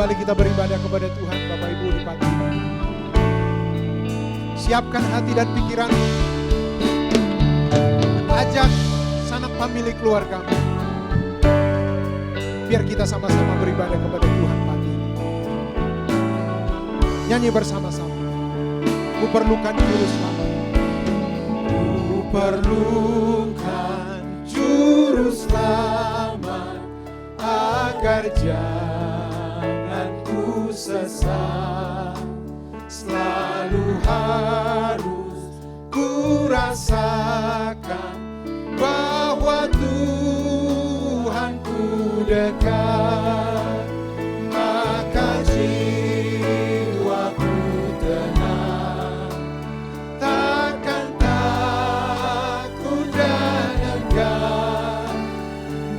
kembali kita beribadah kepada Tuhan, Bapak Ibu di pagi ini. Siapkan hati dan pikiran. Ajak sanak famili keluarga. Biar kita sama-sama beribadah kepada Tuhan pagi ini. Nyanyi bersama-sama. Ku perlukan juru selamat. Ku perlukan juru selamat agar jangan ku sesat. Selalu harus ku rasakan bahwa Tuhanku dekat, maka jiwaku tenang, takkan takut dan enggan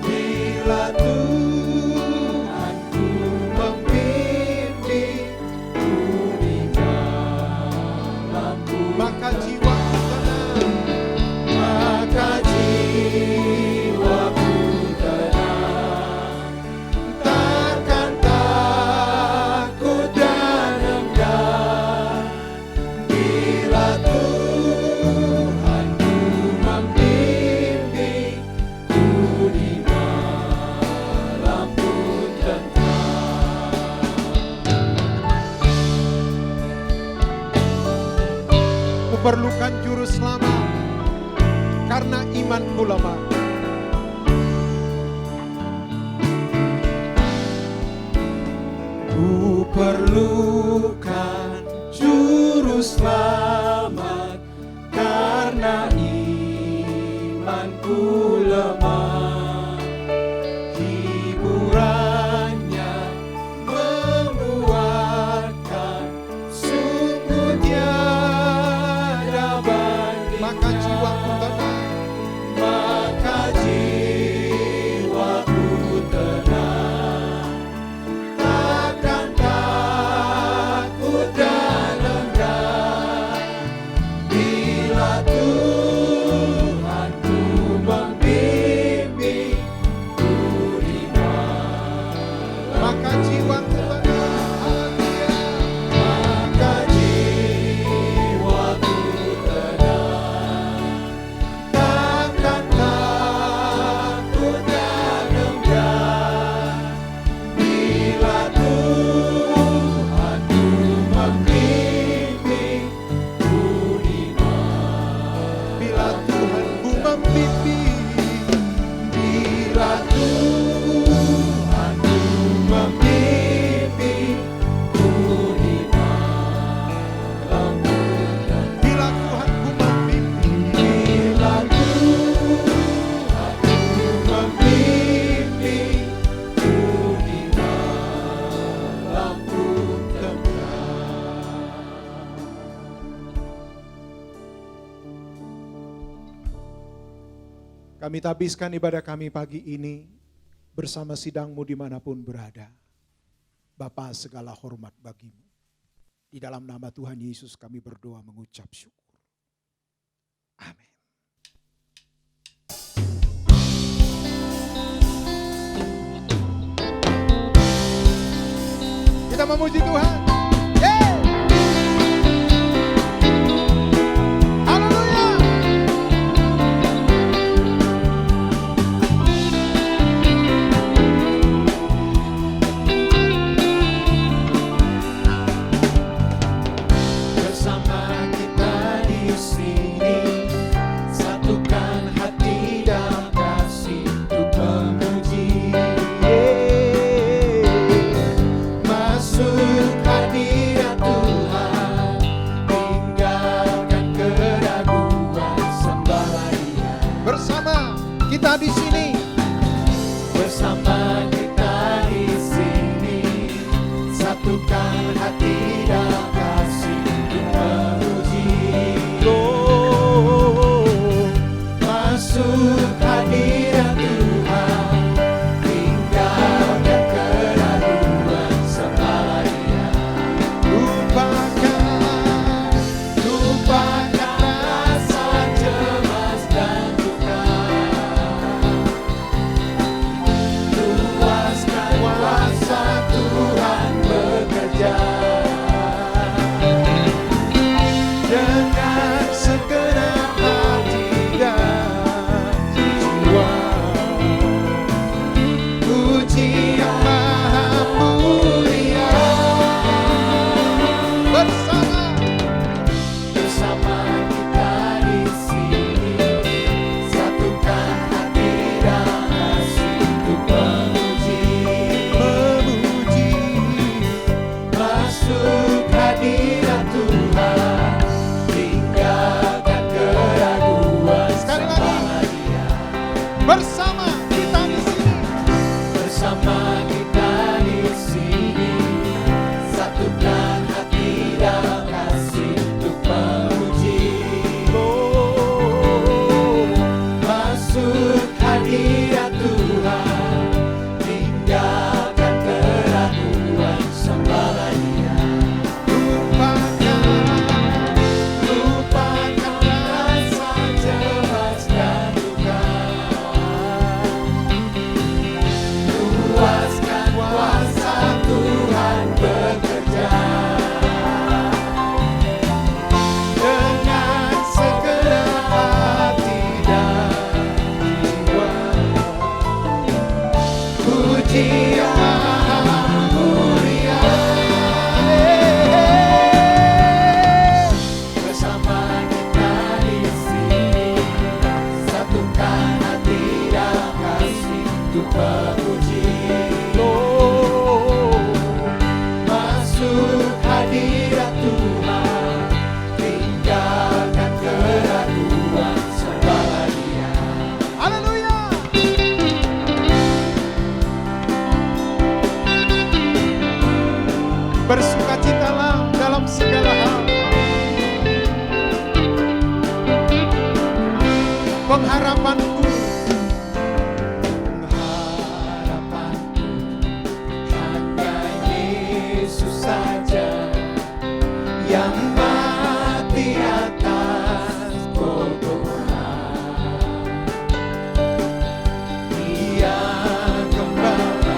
bila Tuhanku membimbingku di dalamku, maka jiwaku tenang, maka jiwaku perlukan juru selamat karena imanku lemah. Ku perlukan juru selamat karena imanku lemah. Hiburannya menguatkan, sungguh tiada banding. Maka jiwaku tenang, maka jiwaku tenang, takkan takut dan enggan bila Tuhanku membimbingku di dalam. Maka jiwaku tenang, maka jiwaku tenang, takkan takut dan enggan bila Tuhanku membimbingku di dalam. Bila Tuhanku membimbing, bila Tuhanku membimbingku di dalam. Bila Tuhanku membimbing, bila Tuhanku membimbingku di dalam tenang. Kami tabiskan ibadah kami pagi ini bersama sidangmu dimanapun berada. Bapa, segala hormat bagimu. Di dalam nama Tuhan Yesus kami berdoa mengucap syukur. Amin. Kita memuji Tuhan. Yeay! Haleluya! Bersama kita di sini, satukan hati dalam kasih untuk memuji. Masukkan Bersukacitalah dalam segala hal. Pengharapanku hanya Yesus saja yang mati atas Golgota. Dia gembala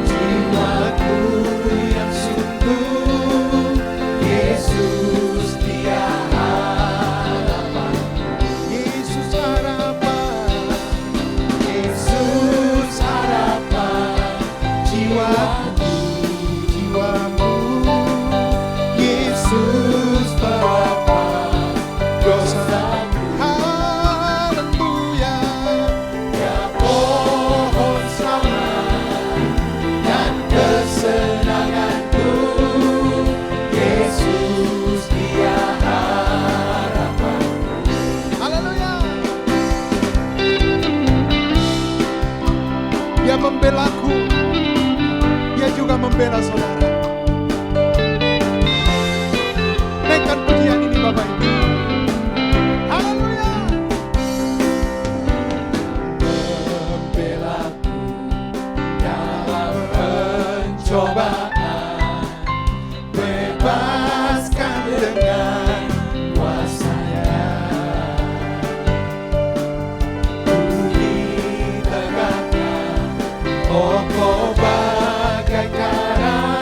jiwaku yang sungguh. Yesus dia harapan. Yesus harapan. Yesus harapan jiwaku, jiwamu. Yesus Bapa dosaku. Haleluya. Ya pohon selamat dan kesenanganku. Yesus dia harapanku. Haleluya. Dia membelaku. Dia juga membela saudara. Naikkan pujian ini Bapak Ibu. Haleluya. Membelaku dalam pencobaan, bebaskan dengan kuasa-Nya. Budi tegakkan kokoh bagai karang.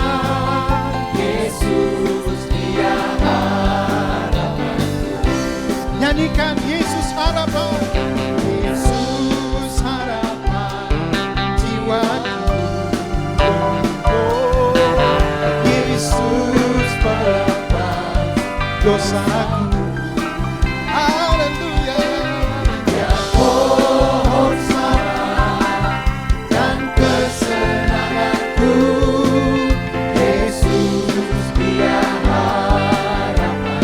Yesus dia harapan. Nyanyikan Yesus harapan. Yesus harapan jiwaku. Oh, Yesus pelepas dosaku. Haleluya. Ya pohon selamat dan kesenanganku. Yesus dia harapanku.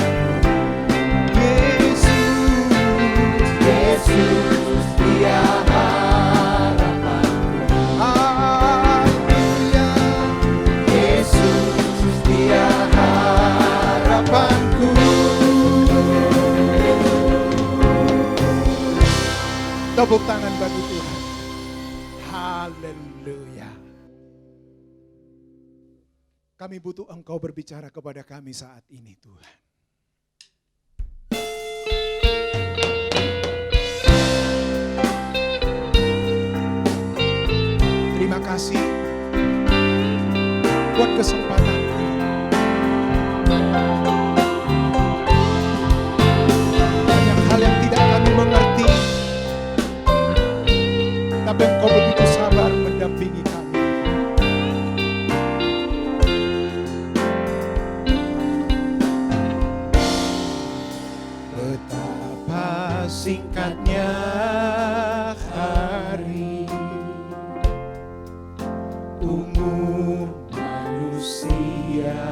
Yesus dia harapanku. Haleluya. Yesus dia harapanku. Tepuk tangan bagi Tuhan. Haleluya. Kami butuh Engkau berbicara kepada kami saat ini Tuhan. Terima kasih buat kesempatan ini. Banyak hal yang tidak kami mengerti, tapi Engkau begitu sabar mendampingi kami. Betapa singkatnya hari, umur manusia,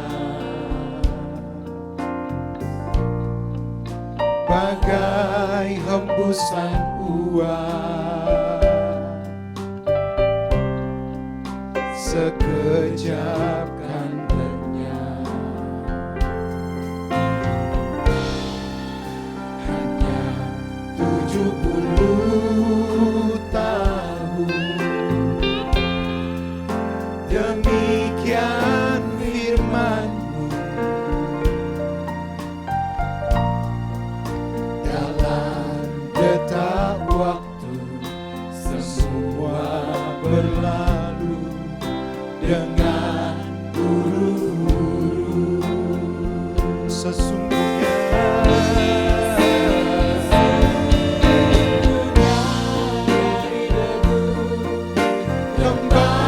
bagai hembusan uap, sekejap kan lenyap. Hanya 70 tahun, demikian firman-Mu. Dalam detak waktu semua berlalu dengan buru-buru. Sesungguhnya dari debu kembali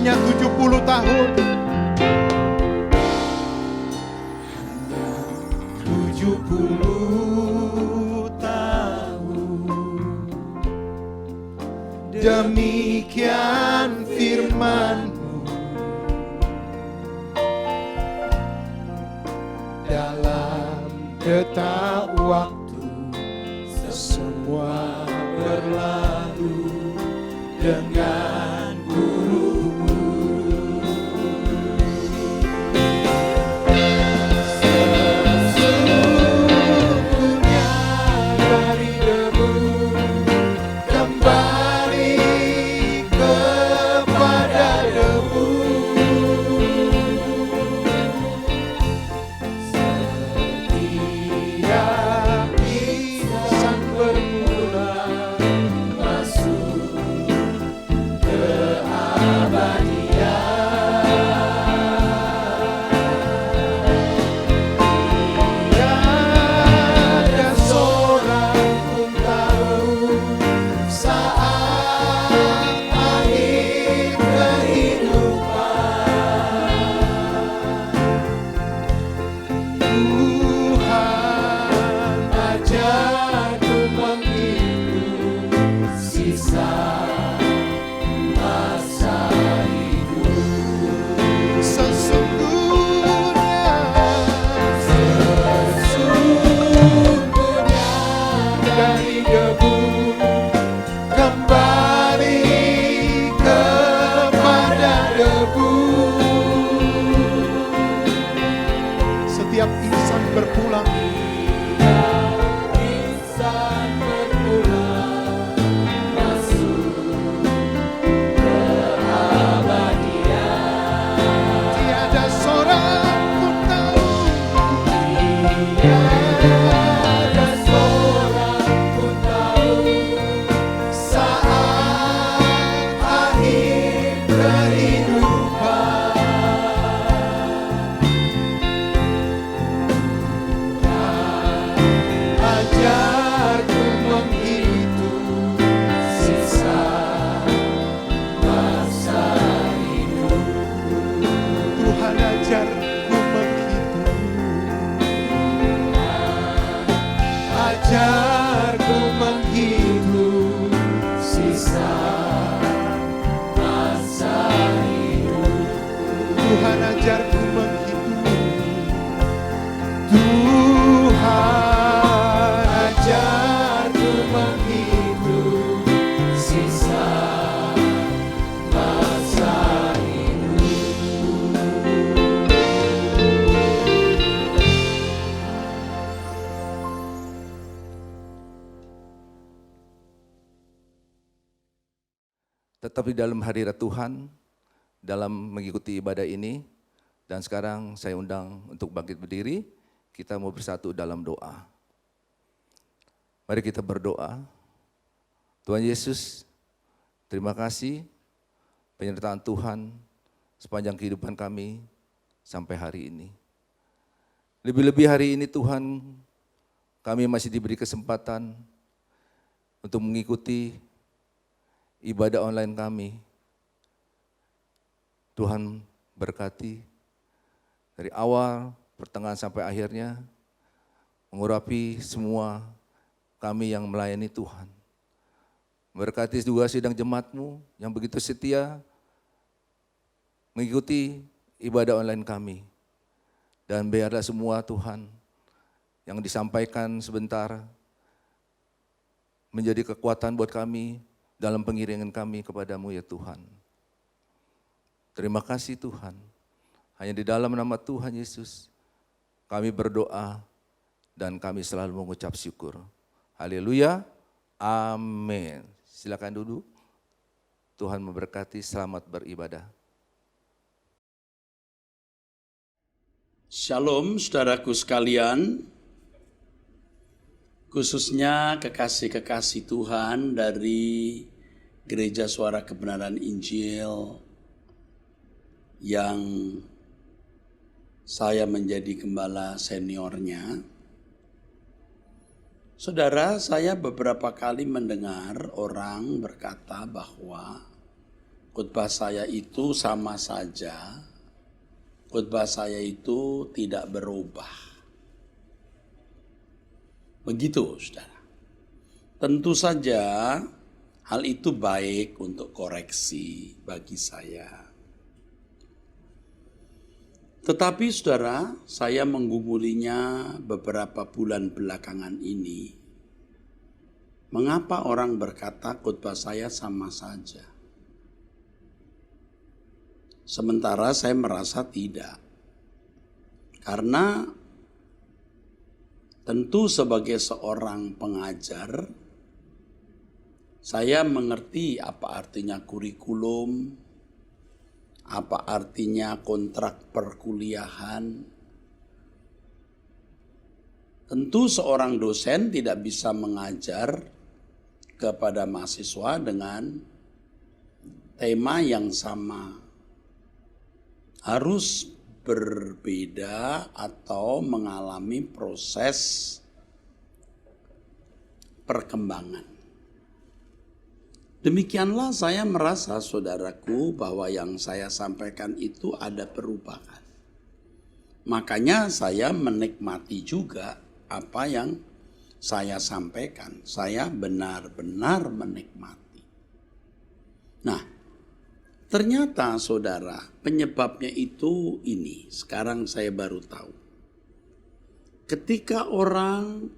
hanya 70 tahun. 70 tahun. Demikian firman-Mu dalam detak waktu semua berlalu dengan buru-buru. Sesungguhnya dari debu kembali kepada debu. Setiap insan bermula masuk tiada seorang pun tahu saat akhir kehidupan. Tuhan ajarku menghitung sisa masa hidup. Sesungguhnya dari debu kembali kepada debu. Setiap insan berpulang, tiada seorang pun tahu, tiada seorang pun tahu saat akhir kehidupan. Ajarku menghitung sisa masa hidup. Tuhan ajarku menghitung, ajarku menghitung sisa masa hidup. Tuhan ajarku menghitung, Tuhan ajarku menghitung sisa masa hidup. Tetap di dalam hadirat Tuhan, dalam mengikuti ibadah ini. Dan sekarang saya undang untuk bangkit berdiri, kita mau bersatu dalam doa. Mari kita berdoa. Tuhan Yesus, terima kasih penyertaan Tuhan sepanjang kehidupan kami sampai hari ini. Lebih-lebih hari ini Tuhan, kami masih diberi kesempatan untuk mengikuti ibadah online kami. Tuhan berkati dari awal, pertengahan sampai akhirnya, mengurapi semua kami yang melayani Tuhan. Berkati juga sidang jemaat-Mu yang begitu setia mengikuti ibadah online kami. Dan biarlah semua Tuhan yang disampaikan sebentar menjadi kekuatan buat kami dalam pengiringan kami kepadamu ya Tuhan. Terima kasih Tuhan. Hanya di dalam nama Tuhan Yesus kami berdoa dan kami selalu mengucap syukur. Haleluya, amin. Silakan duduk. Tuhan memberkati, selamat beribadah. Shalom saudaraku sekalian, khususnya kekasih-kekasih Tuhan dari Gereja Suara Kebenaran Injil yang saya menjadi gembala seniornya. Saudara, saya beberapa kali mendengar orang berkata bahwa khotbah saya itu sama saja, khotbah saya itu tidak berubah. Begitu, saudara. Tentu saja hal itu baik untuk koreksi bagi saya. Tetapi saudara, saya menggumulinya beberapa bulan belakangan ini. Mengapa orang berkata khotbah saya sama saja? Sementara saya merasa tidak. Karena tentu sebagai seorang pengajar, saya mengerti apa artinya kurikulum, apa artinya kontrak perkuliahan. Tentu seorang dosen tidak bisa mengajar kepada mahasiswa dengan tema yang sama. Harus berbeda atau mengalami proses perkembangan. Demikianlah saya merasa, saudaraku, bahwa yang saya sampaikan itu ada perubahan. Makanya saya menikmati juga apa yang saya sampaikan. Saya benar-benar menikmati. Nah, ternyata saudara, penyebabnya itu ini. Sekarang saya baru tahu. Ketika orang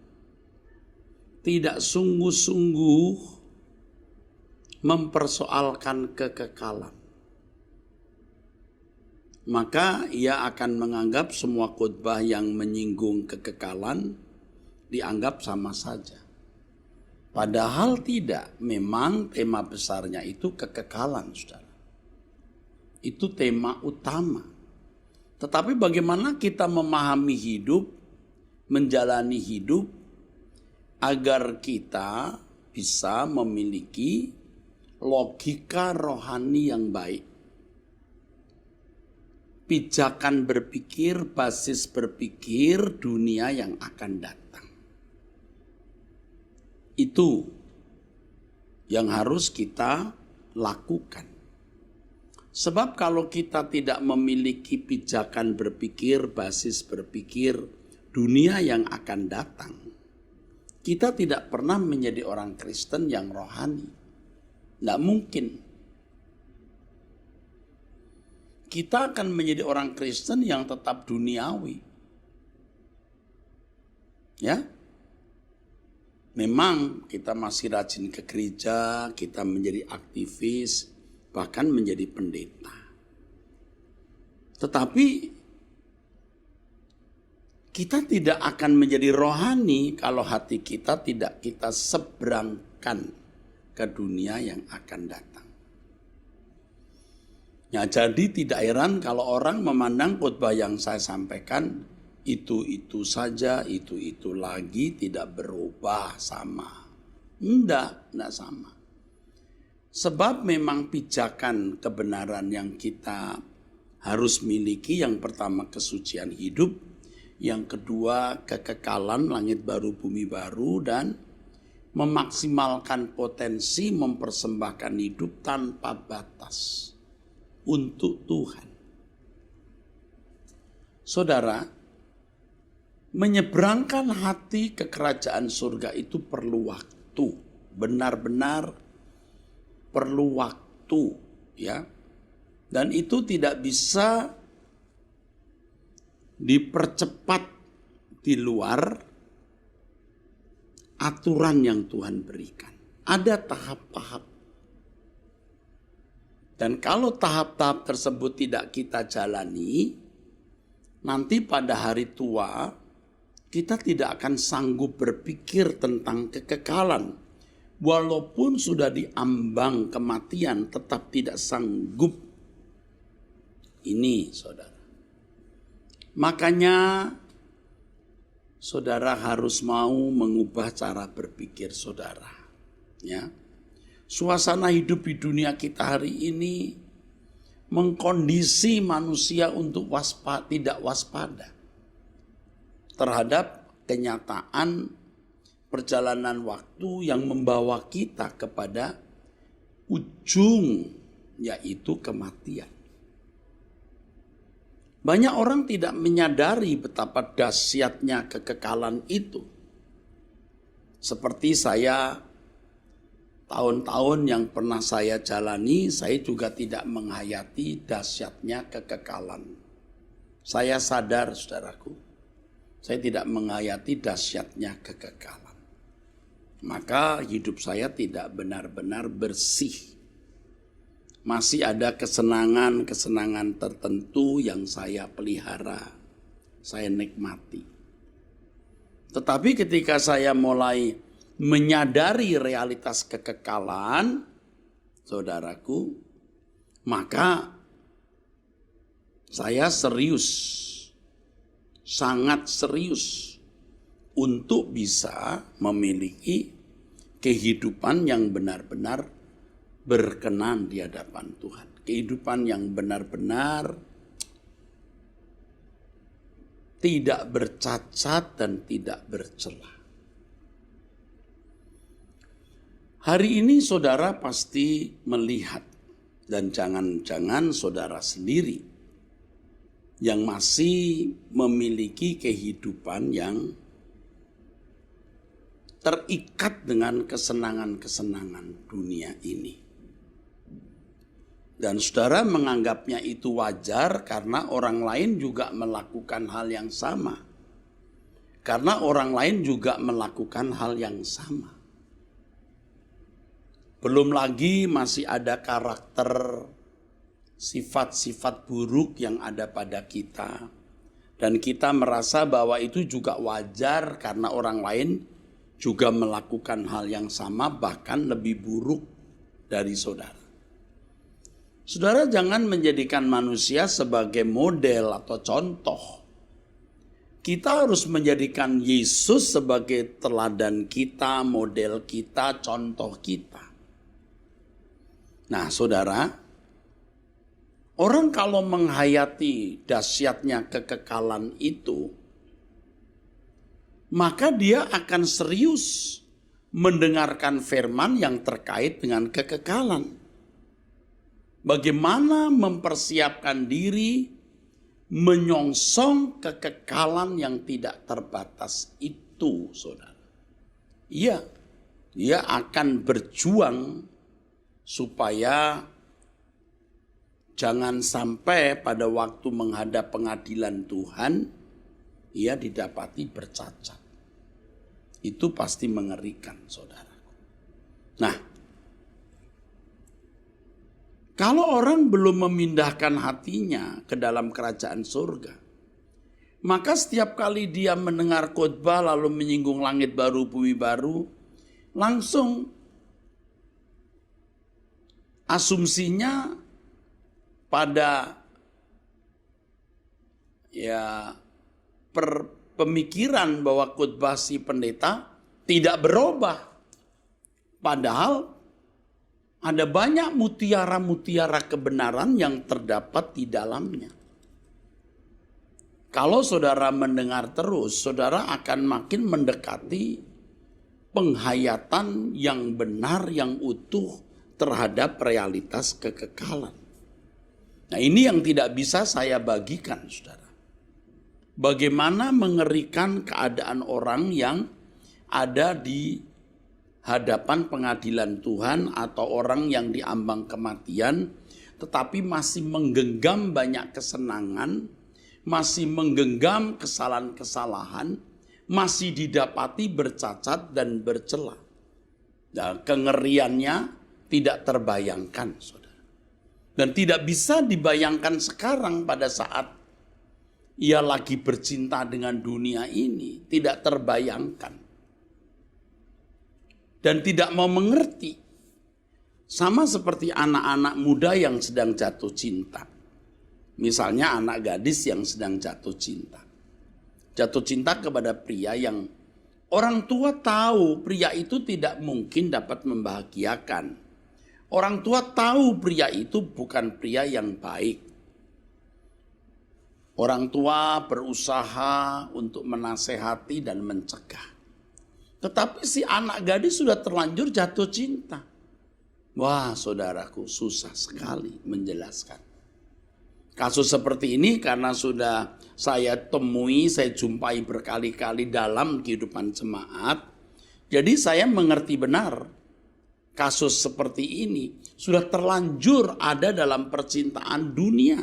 tidak sungguh-sungguh mempersoalkan kekekalan, maka ia akan menganggap semua khotbah yang menyinggung kekekalan dianggap sama saja. Padahal tidak, memang tema besarnya itu kekekalan, saudara. Itu tema utama. Tetapi bagaimana kita memahami hidup, menjalani hidup, agar kita bisa memiliki logika rohani yang baik. Pijakan berpikir, basis berpikir dunia yang akan datang. Itu yang harus kita lakukan. Sebab kalau kita tidak memiliki pijakan berpikir, basis berpikir dunia yang akan datang, kita tidak pernah menjadi orang Kristen yang rohani. Tidak mungkin. Kita akan menjadi orang Kristen yang tetap duniawi. Ya. Memang kita masih rajin ke gereja, kita menjadi aktivis, bahkan menjadi pendeta. Tetapi kita tidak akan menjadi rohani kalau hati kita tidak kita seberangkan ke dunia yang akan datang. Ya, jadi tidak heran kalau orang memandang khotbah yang saya sampaikan itu saja, itu lagi, tidak berubah, sama. Tidak sama. Sebab memang pijakan kebenaran yang kita harus miliki, yang pertama kesucian hidup, yang kedua kekekalan langit baru bumi baru, dan memaksimalkan potensi mempersembahkan hidup tanpa batas untuk Tuhan. Saudara, menyeberangkan hati ke kerajaan surga itu perlu waktu, benar-benar perlu waktu, ya. Dan itu tidak bisa dipercepat di luar aturan yang Tuhan berikan. Ada tahap-tahap. Dan kalau tahap-tahap tersebut tidak kita jalani, nanti pada hari tua kita tidak akan sanggup berpikir tentang kekekalan. Walaupun sudah diambang kematian, tetap tidak sanggup. Ini, saudara. Makanya saudara harus mau mengubah cara berpikir saudara. Ya. Suasana hidup di dunia kita hari ini mengkondisi manusia untuk tidak waspada terhadap kenyataan perjalanan waktu yang membawa kita kepada ujung yaitu kematian. Banyak orang tidak menyadari betapa dahsyatnya kekekalan itu. Seperti saya, tahun-tahun yang pernah saya jalani, saya juga tidak menghayati dahsyatnya kekekalan. Saya sadar, saudaraku, saya tidak menghayati dahsyatnya kekekalan. Maka hidup saya tidak benar-benar bersih. Masih ada kesenangan-kesenangan tertentu yang saya pelihara, saya nikmati. Tetapi ketika saya mulai menyadari realitas kekekalan, saudaraku, maka saya serius, sangat serius untuk bisa memiliki kehidupan yang benar-benar berkenan di hadapan Tuhan. Kehidupan yang benar-benar tidak bercacat dan tidak bercela. Hari ini saudara pasti melihat, dan jangan-jangan saudara sendiri yang masih memiliki kehidupan yang terikat dengan kesenangan-kesenangan dunia ini. Dan saudara menganggapnya itu wajar karena orang lain juga melakukan hal yang sama. Karena orang lain juga melakukan hal yang sama. Belum lagi masih ada karakter, sifat-sifat buruk yang ada pada kita. Dan kita merasa bahwa itu juga wajar karena orang lain juga melakukan hal yang sama, bahkan lebih buruk dari saudara. Saudara jangan menjadikan manusia sebagai model atau contoh. Kita harus menjadikan Yesus sebagai teladan kita, model kita, contoh kita. Nah saudara, orang kalau menghayati dahsyatnya kekekalan itu, maka dia akan serius mendengarkan firman yang terkait dengan kekekalan. Bagaimana mempersiapkan diri menyongsong kekekalan yang tidak terbatas itu, saudara. Iya, dia akan berjuang supaya jangan sampai pada waktu menghadap pengadilan Tuhan, ia didapati bercacat. Itu pasti mengerikan, saudara. Nah, kalau orang belum memindahkan hatinya ke dalam kerajaan surga, maka setiap kali dia mendengar khotbah lalu menyinggung langit baru, bumi baru, langsung asumsinya pada pemikiran bahwa khotbah si pendeta tidak berubah. Padahal ada banyak mutiara-mutiara kebenaran yang terdapat di dalamnya. Kalau saudara mendengar terus, saudara akan makin mendekati penghayatan yang benar, yang utuh terhadap realitas kekekalan. Nah ini yang tidak bisa saya bagikan, saudara. Bagaimana mengerikan keadaan orang yang ada di hadapan pengadilan Tuhan atau orang yang diambang kematian, tetapi masih menggenggam banyak kesenangan, masih menggenggam kesalahan-kesalahan, masih didapati bercacat dan bercela. Dan kengeriannya tidak terbayangkan, saudara. Dan tidak bisa dibayangkan sekarang pada saat ia lagi bercinta dengan dunia ini, tidak terbayangkan. Dan tidak mau mengerti. Sama seperti anak-anak muda yang sedang jatuh cinta. Misalnya anak gadis yang sedang jatuh cinta. Jatuh cinta kepada pria yang orang tua tahu pria itu tidak mungkin dapat membahagiakan. Orang tua tahu pria itu bukan pria yang baik. Orang tua berusaha untuk menasehati dan mencegah. Tetapi si anak gadis sudah terlanjur jatuh cinta. Wah, saudaraku, susah sekali menjelaskan. Kasus seperti ini karena sudah saya temui, saya jumpai berkali-kali dalam kehidupan jemaat. Jadi saya mengerti benar kasus seperti ini sudah terlanjur ada dalam percintaan dunia.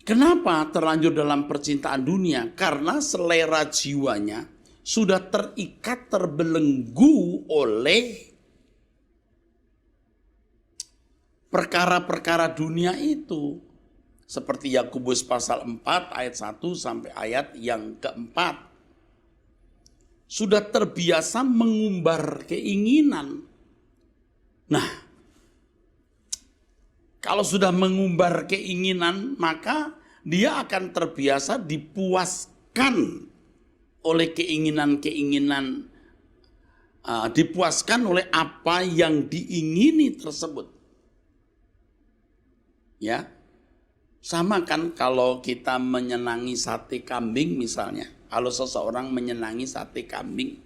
Kenapa terlanjur dalam percintaan dunia? Karena selera jiwanya sudah terikat, terbelenggu oleh perkara-perkara dunia itu. Seperti Yakobus pasal 4 ayat 1 sampai ayat yang keempat. Sudah terbiasa mengumbar keinginan. Nah, kalau sudah mengumbar keinginan, maka dia akan terbiasa dipuaskan oleh keinginan-keinginan, dipuaskan oleh apa yang diingini tersebut. Ya, sama kan kalau kita menyenangi sate kambing misalnya. Kalau seseorang menyenangi sate kambing,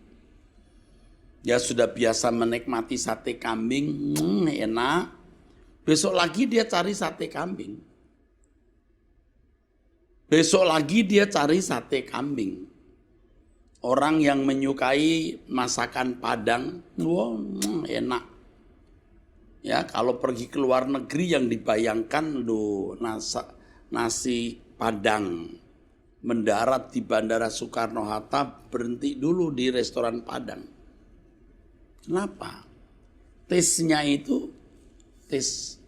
dia sudah biasa menikmati sate kambing, enak. Besok lagi dia cari sate kambing. Besok lagi dia cari sate kambing. Orang yang menyukai masakan Padang, wah, enak. Ya, kalau pergi ke luar negeri yang dibayangkan nasi Padang, mendarat di Bandara Soekarno-Hatta, berhenti dulu di restoran Padang. Kenapa? Tesnya itu tes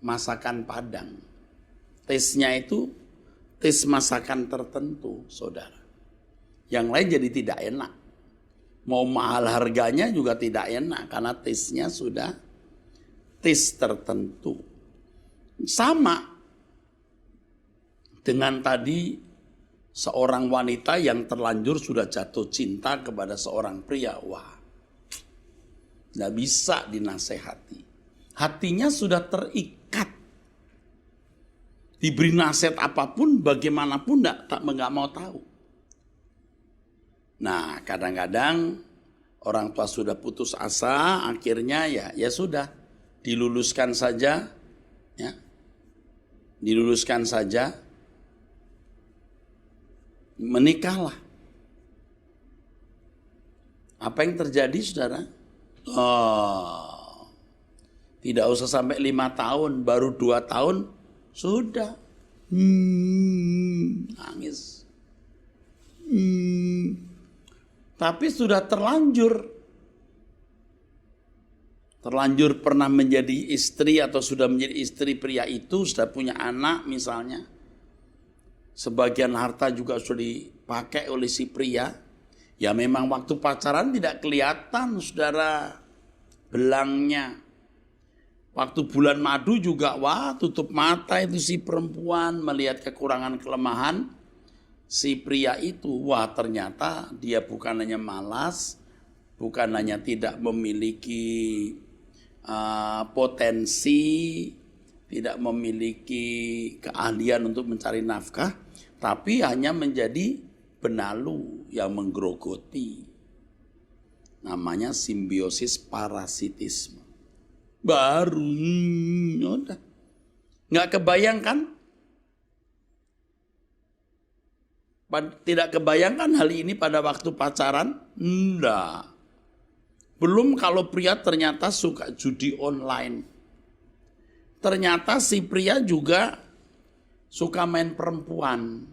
masakan Padang. Tesnya itu tes masakan tertentu, saudara. Yang lain jadi tidak enak. Mau mahal harganya juga tidak enak karena tesnya sudah tes tertentu. Sama dengan tadi seorang wanita yang terlanjur sudah jatuh cinta kepada seorang pria. Wah, tidak bisa dinasehati. Hatinya sudah terikat. Diberi nasihat apapun, bagaimanapun nggak mau tahu. Nah, kadang-kadang orang tua sudah putus asa, akhirnya ya sudah diluluskan saja, ya, diluluskan saja, menikahlah. Apa yang terjadi, saudara? Tidak usah sampai 5 tahun, baru 2 tahun sudah nangis. Tapi sudah terlanjur pernah menjadi istri atau sudah menjadi istri pria itu, sudah punya anak misalnya. Sebagian harta juga sudah dipakai oleh si pria. Ya memang waktu pacaran tidak kelihatan, saudara, belangnya. Waktu bulan madu juga, wah, tutup mata itu si perempuan melihat kekurangan kelemahan si pria itu. Wah, ternyata dia bukan hanya malas, bukan hanya tidak memiliki potensi, tidak memiliki keahlian untuk mencari nafkah, tapi hanya menjadi benalu yang menggerogoti. Namanya simbiosis parasitisme. Baru, udah. Nggak kebayangkan? Tidak kebayangkan hal ini pada waktu pacaran? Enggak. Belum kalau pria ternyata suka judi online. Ternyata si pria juga suka main perempuan.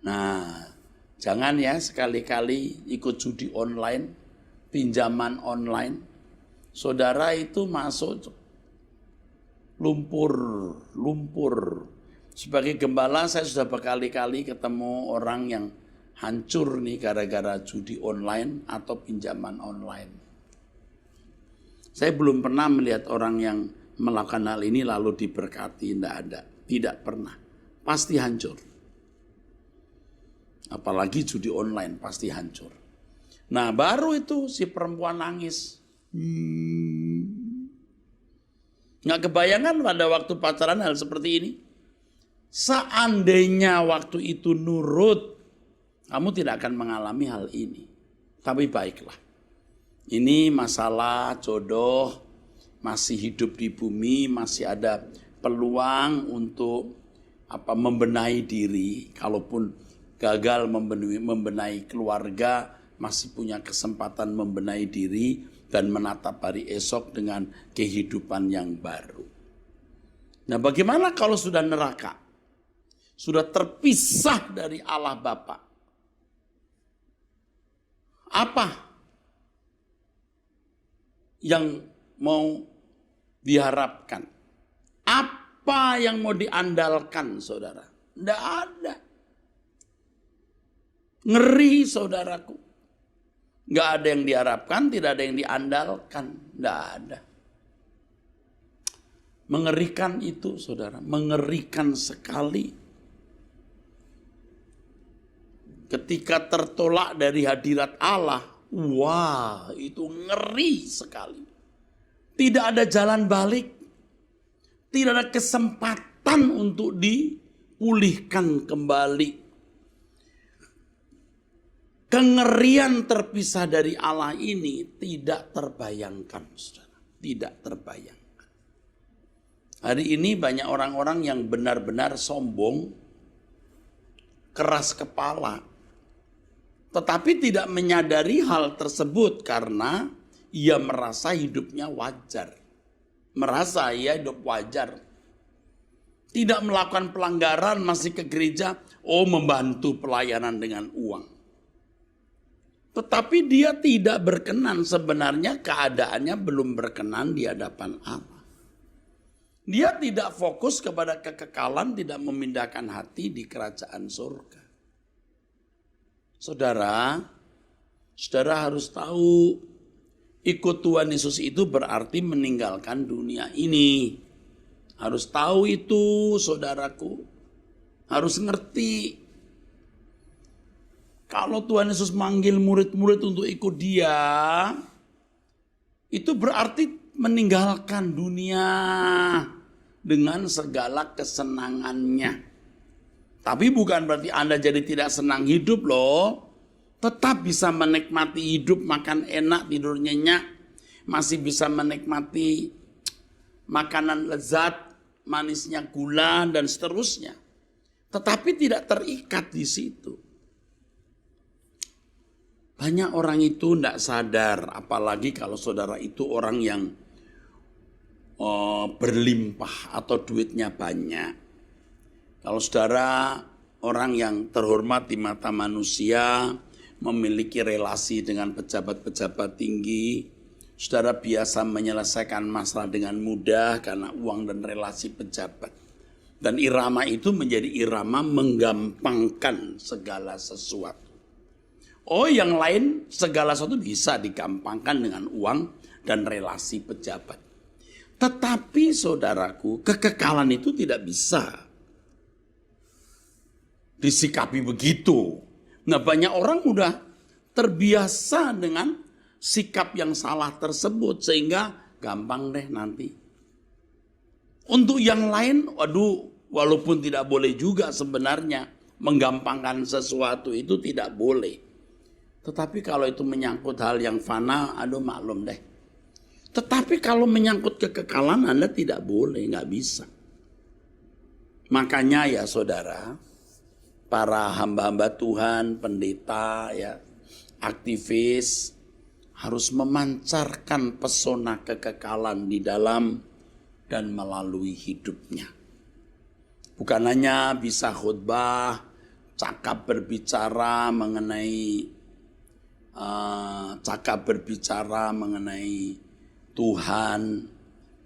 Nah, jangan ya sekali-kali ikut judi online, pinjaman online. Saudara itu masuk lumpur. Sebagai gembala saya sudah berkali-kali ketemu orang yang hancur nih gara-gara judi online atau pinjaman online. Saya belum pernah melihat orang yang melakukan hal ini lalu diberkati, tidak ada. Tidak pernah. Pasti hancur. Apalagi judi online pasti hancur. Nah, baru itu si perempuan nangis. Nggak kebayangan pada waktu pacaran hal seperti ini. Seandainya waktu itu nurut, kamu tidak akan mengalami hal ini. Tapi baiklah, Ini masalah jodoh, masih hidup di bumi, masih ada peluang untuk membenahi diri. Kalaupun gagal membenahi keluarga, masih punya kesempatan membenahi diri dan menatap hari esok dengan kehidupan yang baru. Nah, bagaimana kalau sudah neraka? Sudah terpisah dari Allah Bapa? Apa yang mau diharapkan? Apa yang mau diandalkan, saudara? Tidak ada. Ngeri, saudaraku. Nggak ada yang diharapkan, tidak ada yang diandalkan. Tidak ada. Mengerikan itu, saudara. Mengerikan sekali. Ketika tertolak dari hadirat Allah, wah, itu ngeri sekali. Tidak ada jalan balik. Tidak ada kesempatan untuk dipulihkan kembali. Kengerian terpisah dari Allah ini tidak terbayangkan, saudara. Tidak terbayangkan. Hari ini banyak orang-orang yang benar-benar sombong, keras kepala, tetapi tidak menyadari hal tersebut karena ia merasa hidupnya wajar. Merasa ia hidup wajar. Tidak melakukan pelanggaran, masih ke gereja, membantu pelayanan dengan uang. Tetapi dia tidak berkenan, sebenarnya keadaannya belum berkenan di hadapan Allah. Dia tidak fokus kepada kekekalan, tidak memindahkan hati di kerajaan surga. Saudara harus tahu, ikut Tuhan Yesus itu berarti meninggalkan dunia ini. Harus tahu itu, saudaraku. Harus ngerti. Kalau Tuhan Yesus manggil murid-murid untuk ikut Dia, itu berarti meninggalkan dunia dengan segala kesenangannya. Tapi bukan berarti Anda jadi tidak senang hidup loh. Tetap bisa menikmati hidup, makan enak, tidur nyenyak. Masih bisa menikmati makanan lezat, manisnya gula, dan seterusnya. Tetapi tidak terikat di situ. Banyak orang itu tidak sadar, apalagi kalau saudara itu orang yang berlimpah atau duitnya banyak. Kalau saudara orang yang terhormat di mata manusia, memiliki relasi dengan pejabat-pejabat tinggi, saudara biasa menyelesaikan masalah dengan mudah karena uang dan relasi pejabat. Dan irama itu menjadi irama menggampangkan segala sesuatu. Yang lain segala sesuatu bisa digampangkan dengan uang dan relasi pejabat. Tetapi saudaraku, kekekalan itu tidak bisa disikapi begitu. Nah, banyak orang udah terbiasa dengan sikap yang salah tersebut sehingga gampang deh nanti. Untuk yang lain, walaupun tidak boleh juga sebenarnya menggampangkan sesuatu itu tidak boleh. Tetapi kalau itu menyangkut hal yang fana, maklum deh. Tetapi kalau menyangkut kekekalan, Anda tidak boleh, nggak bisa. Makanya ya saudara, para hamba-hamba Tuhan, pendeta, ya, aktivis, harus memancarkan pesona kekekalan di dalam dan melalui hidupnya. Bukan hanya bisa khotbah, cakap berbicara mengenai Tuhan,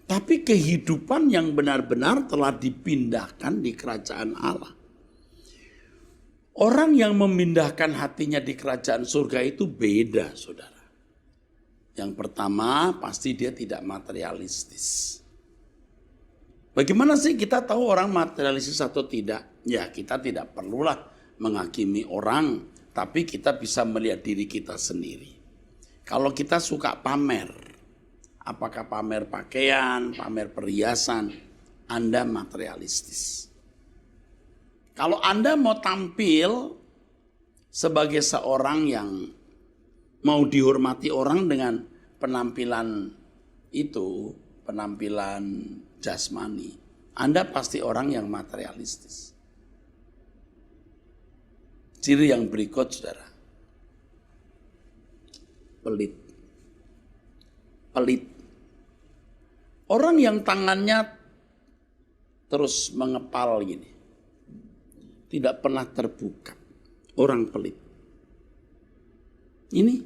tapi kehidupan yang benar-benar telah dipindahkan di kerajaan Allah. Orang yang memindahkan hatinya di kerajaan surga itu beda, saudara. Yang pertama, pasti dia tidak materialistis. Bagaimana sih kita tahu orang materialistis atau tidak? Ya, kita tidak perlulah menghakimi orang, tapi kita bisa melihat diri kita sendiri. Kalau kita suka pamer, apakah pamer pakaian, pamer perhiasan, Anda materialistis. Kalau Anda mau tampil sebagai seorang yang mau dihormati orang dengan penampilan itu, penampilan jasmani, Anda pasti orang yang materialistis. Ciri yang berikut, saudara. Pelit. Pelit. Orang yang tangannya terus mengepal gini. Tidak pernah terbuka. Orang pelit. Ini.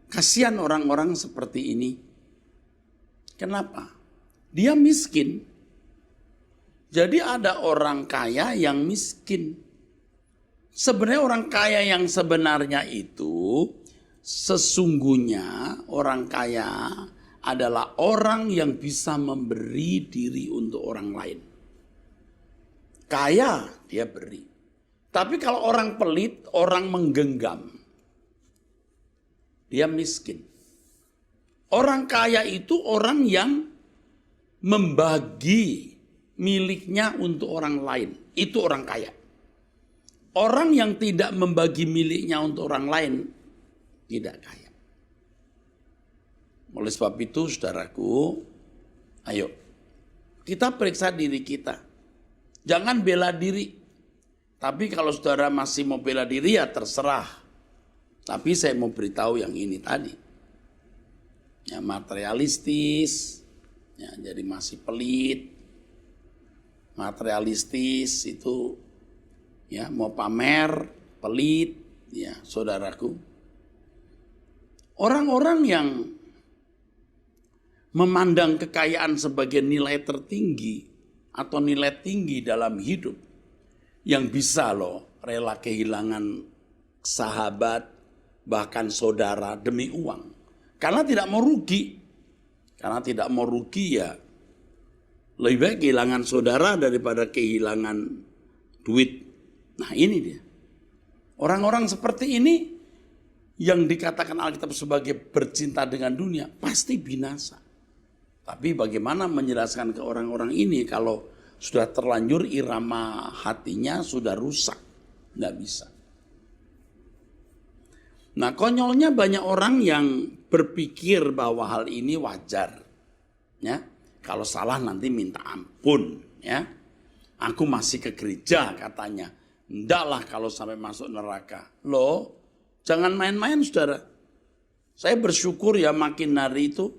Kasihan orang-orang seperti ini. Kenapa? Dia miskin. Jadi ada orang kaya yang miskin. Sebenarnya orang kaya yang sebenarnya itu, sesungguhnya orang kaya adalah orang yang bisa memberi diri untuk orang lain. Kaya dia beri. Tapi kalau orang pelit, orang menggenggam. Dia miskin. Orang kaya itu orang yang membagi miliknya untuk orang lain. Itu orang kaya. Orang yang tidak membagi miliknya untuk orang lain, tidak kaya. Oleh sebab itu, saudaraku, ayo kita periksa diri kita. Jangan bela diri. Tapi kalau saudara masih mau bela diri, ya terserah. Tapi saya mau beritahu yang ini tadi. Ya, materialistis, ya, jadi masih pelit. Materialistis itu ya mau pamer, pelit, ya saudaraku. Orang-orang yang memandang kekayaan sebagai nilai tertinggi atau nilai tinggi dalam hidup, yang bisa loh rela kehilangan sahabat, bahkan saudara demi uang. Karena tidak mau rugi. Karena tidak mau rugi ya lebih baik kehilangan saudara daripada kehilangan duit. Nah ini dia. Orang-orang seperti ini yang dikatakan Alkitab sebagai bercinta dengan dunia pasti binasa. Tapi bagaimana menjelaskan ke orang-orang ini kalau sudah terlanjur irama hatinya sudah rusak? Tidak bisa. Nah konyolnya banyak orang yang berpikir bahwa hal ini wajar. Ya, kalau salah nanti minta ampun. Ya, aku masih ke gereja katanya. Ndaklah kalau sampai masuk neraka. Loh, jangan main-main saudara. Saya bersyukur ya makin hari itu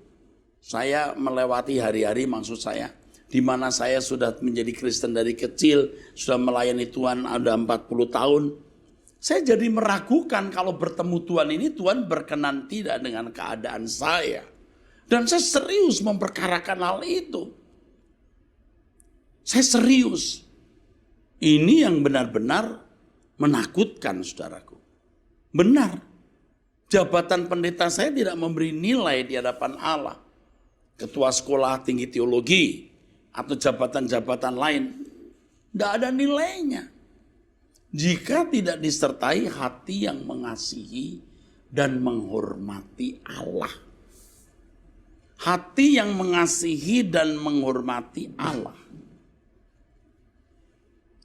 saya melewati hari-hari maksud saya. Di mana saya sudah menjadi Kristen dari kecil. Sudah melayani Tuhan ada 40 tahun. Saya jadi meragukan kalau bertemu Tuhan ini Tuhan berkenan tidak dengan keadaan saya. Dan saya serius memperkarakan hal itu. Saya serius. Ini yang benar-benar menakutkan saudaraku. Benar. Jabatan pendeta saya tidak memberi nilai di hadapan Allah. Ketua sekolah tinggi teologi atau jabatan-jabatan lain. Tidak ada nilainya. Jika tidak disertai hati yang mengasihi dan menghormati Allah. Hati yang mengasihi dan menghormati Allah.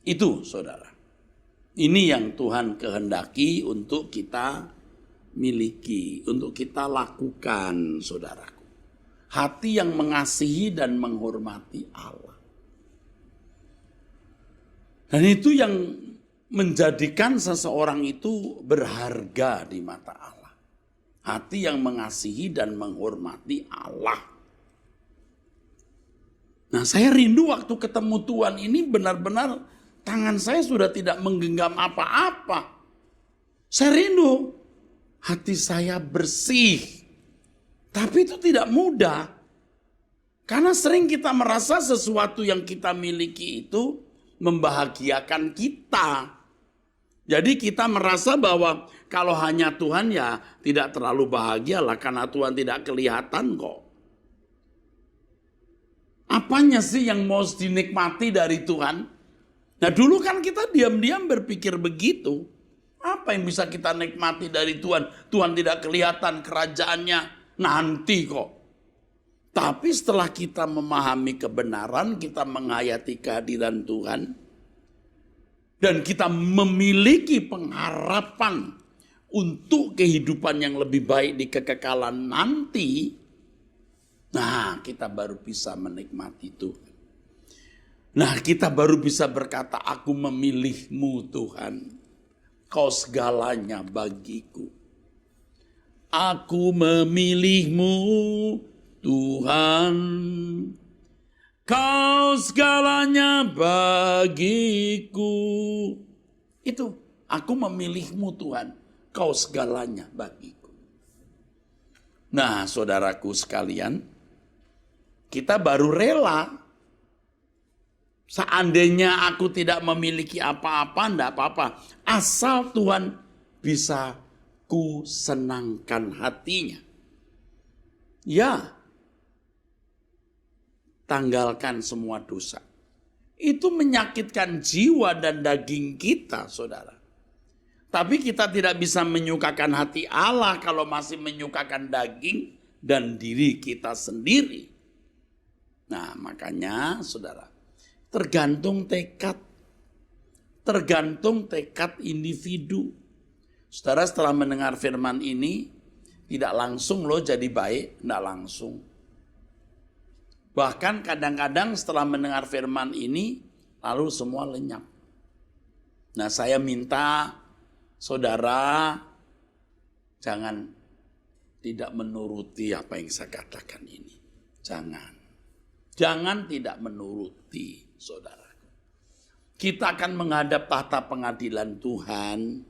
Itu saudara. Ini yang Tuhan kehendaki untuk kita miliki. Untuk kita lakukan saudaraku. Hati yang mengasihi dan menghormati Allah. Dan itu yang menjadikan seseorang itu berharga di mata Allah. Hati yang mengasihi dan menghormati Allah. Nah saya rindu waktu ketemu Tuhan ini benar-benar tangan saya sudah tidak menggenggam apa-apa. Saya rindu hati saya bersih. Tapi itu tidak mudah. Karena sering kita merasa sesuatu yang kita miliki itu membahagiakan kita. Jadi kita merasa bahwa kalau hanya Tuhan ya tidak terlalu bahagia lah karena Tuhan tidak kelihatan kok. Apanya sih yang mau dinikmati dari Tuhan? Nah dulu kan kita diam-diam berpikir begitu. Apa yang bisa kita nikmati dari Tuhan? Tuhan tidak kelihatan kerajaannya nanti kok. Tapi setelah kita memahami kebenaran, kita menghayati kehadiran Tuhan. Dan kita memiliki pengharapan untuk kehidupan yang lebih baik di kekekalan nanti, nah kita baru bisa menikmati Tuhan. Nah kita baru bisa berkata, aku memilih-Mu Tuhan, Kau segalanya bagiku. Aku memilih-Mu Tuhan, Kau segalanya bagiku. Itu, aku memilih-Mu Tuhan, Kau segalanya bagiku. Nah saudaraku sekalian, kita baru rela. Seandainya aku tidak memiliki apa-apa, enggak apa-apa. Asal Tuhan bisa ku senangkan hatinya. Ya, tanggalkan semua dosa. Itu menyakitkan jiwa dan daging kita, saudara. Tapi kita tidak bisa menyukakan hati Allah kalau masih menyukakan daging dan diri kita sendiri. Nah, makanya saudara, tergantung tekad individu. Saudara setelah mendengar firman ini, tidak langsung lo jadi baik, tidak langsung. Bahkan kadang-kadang setelah mendengar firman ini, lalu semua lenyap. Nah saya minta saudara jangan tidak menuruti apa yang saya katakan ini. Jangan tidak menuruti saudara. Kita akan menghadap tahta pengadilan Tuhan.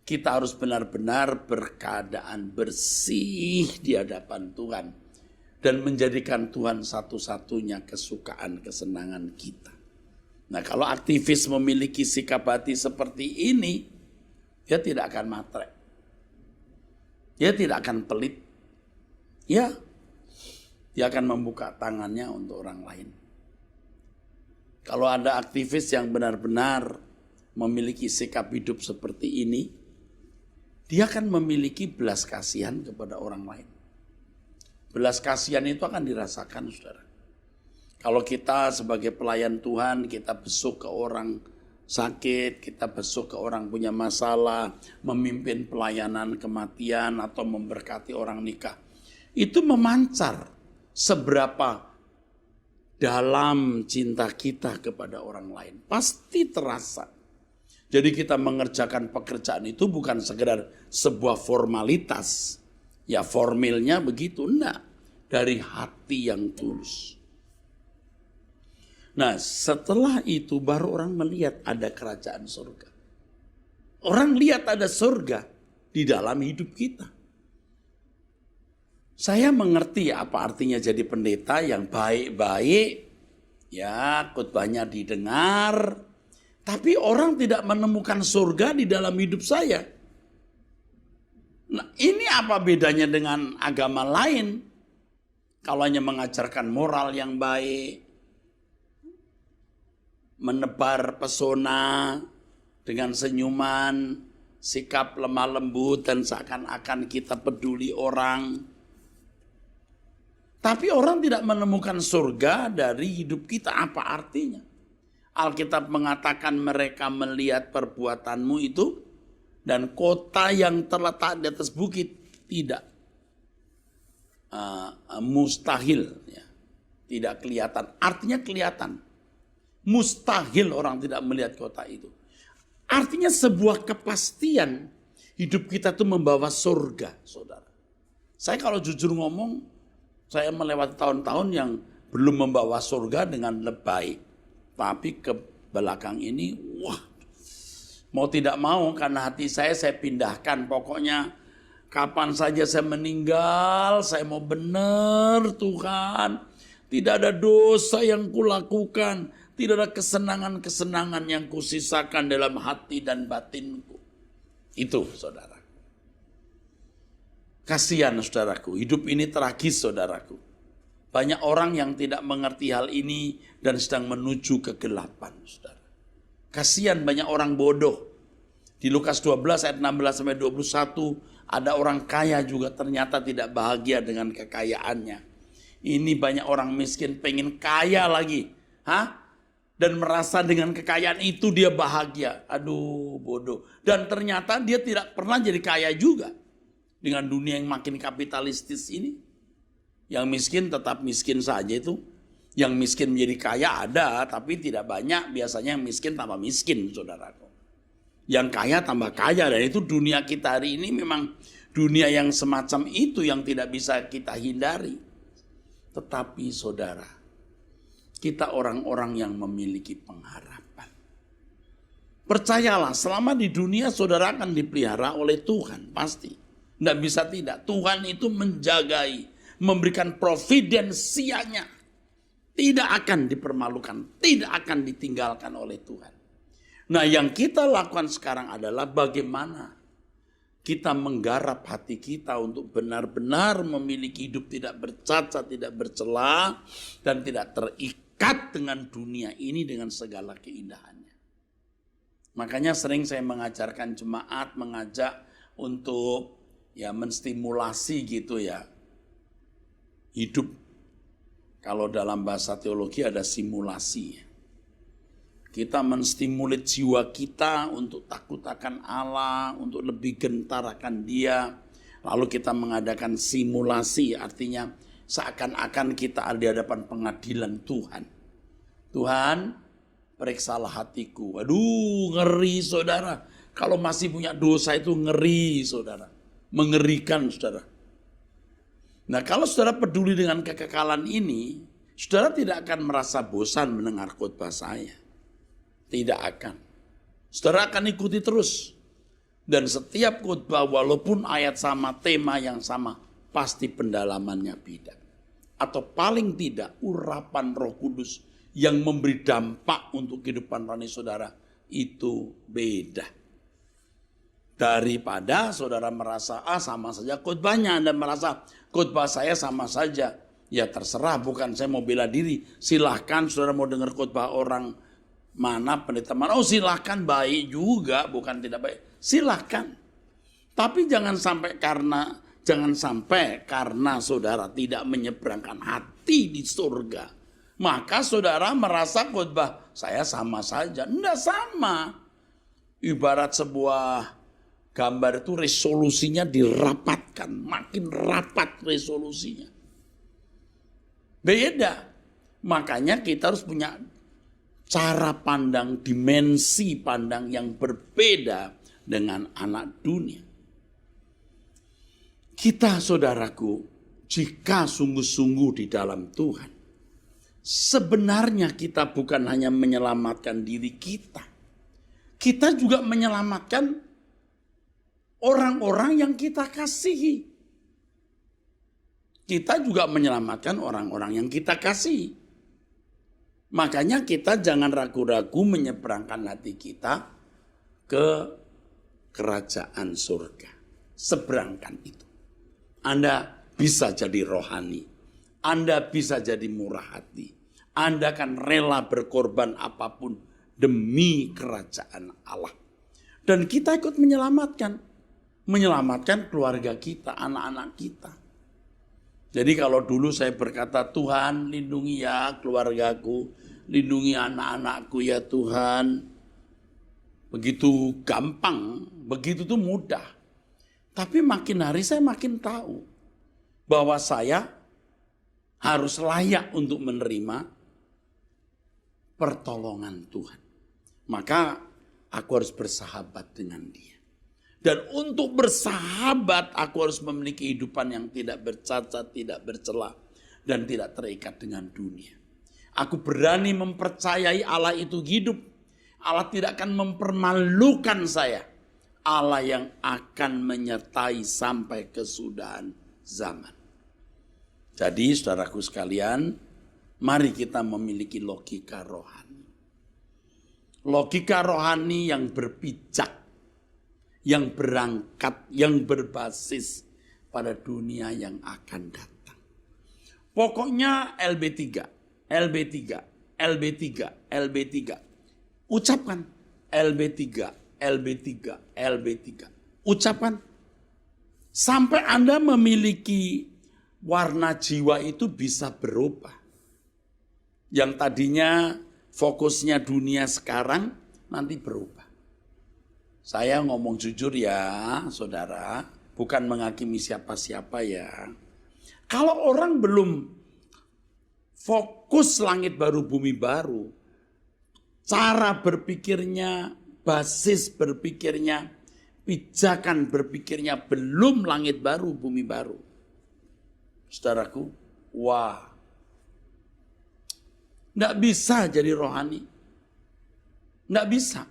Kita harus benar-benar berkeadaan bersih di hadapan Tuhan. Dan menjadikan Tuhan satu-satunya kesukaan, kesenangan kita. Nah kalau aktivis memiliki sikap hati seperti ini, dia tidak akan matre. Dia tidak akan pelit. Ya, dia akan membuka tangannya untuk orang lain. Kalau ada aktivis yang benar-benar memiliki sikap hidup seperti ini, dia akan memiliki belas kasihan kepada orang lain. Belas kasihan itu akan dirasakan, saudara. Kalau kita sebagai pelayan Tuhan, kita besuk ke orang sakit, kita besuk ke orang punya masalah, memimpin pelayanan kematian atau memberkati orang nikah. Itu memancar seberapa dalam cinta kita kepada orang lain. Pasti terasa. Jadi kita mengerjakan pekerjaan itu bukan sekedar sebuah formalitas. Ya formilnya begitu, enggak. Dari hati yang tulus. Nah setelah itu baru orang melihat ada kerajaan surga. Orang lihat ada surga di dalam hidup kita. Saya mengerti apa artinya jadi pendeta yang baik-baik. Ya khotbahnya didengar. Tapi orang tidak menemukan surga di dalam hidup saya. Nah, ini apa bedanya dengan agama lain? Kalau hanya mengajarkan moral yang baik, menebar pesona dengan senyuman, sikap lemah lembut dan seakan-akan kita peduli orang. Tapi orang tidak menemukan surga dari hidup kita. Apa artinya? Alkitab mengatakan mereka melihat perbuatanmu itu dan kota yang terletak di atas bukit tidak mustahil, ya. Tidak kelihatan. Artinya kelihatan. Mustahil orang tidak melihat kota itu. Artinya sebuah kepastian hidup kita itu membawa surga, saudara. Saya kalau jujur ngomong, saya melewati tahun-tahun yang belum membawa surga dengan lebay. Tapi ke belakang ini, wah, mau tidak mau karena hati saya pindahkan. Pokoknya kapan saja saya meninggal, saya mau benar Tuhan. Tidak ada dosa yang kulakukan. Tidak ada kesenangan-kesenangan yang kusisakan dalam hati dan batinku. Itu saudara. Kasihan saudaraku, hidup ini tragis saudaraku. Banyak orang yang tidak mengerti hal ini dan sedang menuju kegelapan, saudara. Kasihan banyak orang bodoh. Di Lukas 12 ayat 16-21 ada orang kaya juga ternyata tidak bahagia dengan kekayaannya. Ini banyak orang miskin pengen kaya lagi. dan merasa dengan kekayaan itu dia bahagia. Aduh, bodoh. Dan ternyata dia tidak pernah jadi kaya juga. Dengan dunia yang makin kapitalistis ini. Yang miskin tetap miskin saja itu. Yang miskin menjadi kaya ada, tapi tidak banyak. Biasanya yang miskin tambah miskin, saudaraku. Yang kaya tambah kaya. Dan itu dunia kita hari ini memang dunia yang semacam itu yang tidak bisa kita hindari. Tetapi saudara, kita orang-orang yang memiliki pengharapan. Percayalah, selama di dunia saudara akan dipelihara oleh Tuhan, pasti. Tidak bisa tidak. Tuhan itu menjagai, memberikan providensianya. Tidak akan dipermalukan, tidak akan ditinggalkan oleh Tuhan. Nah, yang kita lakukan sekarang adalah bagaimana kita menggarap hati kita untuk benar-benar memiliki hidup tidak bercacat, tidak bercela, dan tidak terikat dengan dunia ini dengan segala keindahannya. Makanya sering saya mengajarkan jemaat, mengajak untuk ya menstimulasi gitu ya. Hidup, kalau dalam bahasa teologi ada simulasi. Kita menstimulit jiwa kita untuk takut akan Allah, untuk lebih gentar akan Dia. Lalu kita mengadakan simulasi, artinya seakan-akan kita ada di hadapan pengadilan Tuhan. Tuhan, periksalah hatiku. Aduh, ngeri saudara. Kalau masih punya dosa itu ngeri saudara. Mengerikan saudara. Nah, kalau saudara peduli dengan kekekalan ini, saudara tidak akan merasa bosan mendengar khotbah saya. Tidak akan. Saudara akan ikuti terus. Dan setiap khotbah walaupun ayat sama, tema yang sama, pasti pendalamannya beda. Atau paling tidak urapan Roh Kudus yang memberi dampak untuk kehidupan rohani saudara itu beda. Daripada saudara merasa sama saja khotbahnya, Anda merasa khotbah saya sama saja. Ya terserah, bukan saya mau bela diri. Silahkan saudara mau dengar khotbah orang mana, pendeta mana, oh silahkan, baik juga, bukan tidak baik. Silahkan. Tapi jangan sampai karena saudara tidak menyeberangkan hati di surga, maka saudara merasa khotbah saya sama saja. Tidak sama. Ibarat sebuah gambar itu resolusinya dirapatkan, makin rapat resolusinya. Beda. Makanya kita harus punya cara pandang, dimensi pandang yang berbeda dengan anak dunia. Kita saudaraku, jika sungguh-sungguh di dalam Tuhan, sebenarnya kita bukan hanya menyelamatkan diri kita. Kita juga menyelamatkan orang-orang yang kita kasihi. Kita juga menyelamatkan orang-orang yang kita kasihi. Makanya kita jangan ragu-ragu menyeberangkan hati kita ke kerajaan surga. Seberangkan itu. Anda bisa jadi rohani. Anda bisa jadi murah hati. Anda akan rela berkorban apapun demi kerajaan Allah. Dan kita ikut menyelamatkan. Menyelamatkan keluarga kita, anak-anak kita. Jadi kalau dulu saya berkata, Tuhan lindungi ya keluargaku, lindungi anak-anakku ya Tuhan. Begitu gampang, begitu tuh mudah. Tapi makin hari saya makin tahu bahwa saya harus layak untuk menerima pertolongan Tuhan. Maka aku harus bersahabat dengan Dia. Dan untuk bersahabat aku harus memiliki kehidupan yang tidak bercacat, tidak bercela, dan tidak terikat dengan dunia. Aku berani mempercayai Allah itu hidup. Allah tidak akan mempermalukan saya. Allah yang akan menyertai sampai kesudahan zaman. Jadi saudaraku sekalian, mari kita memiliki logika rohani. Logika rohani yang berpijak, yang berangkat, yang berbasis pada dunia yang akan datang. Pokoknya LB3, LB3, LB3, LB3. Ucapkan LB3, LB3, LB3. Ucapkan. Sampai Anda memiliki warna jiwa itu bisa berubah. Yang tadinya fokusnya dunia sekarang, nanti berubah. Saya ngomong jujur ya, saudara, bukan menghakimi siapa-siapa ya. Kalau orang belum fokus langit baru, bumi baru, cara berpikirnya, basis berpikirnya, pijakan berpikirnya belum langit baru, bumi baru. Saudaraku, wah, nggak bisa jadi rohani. Nggak bisa.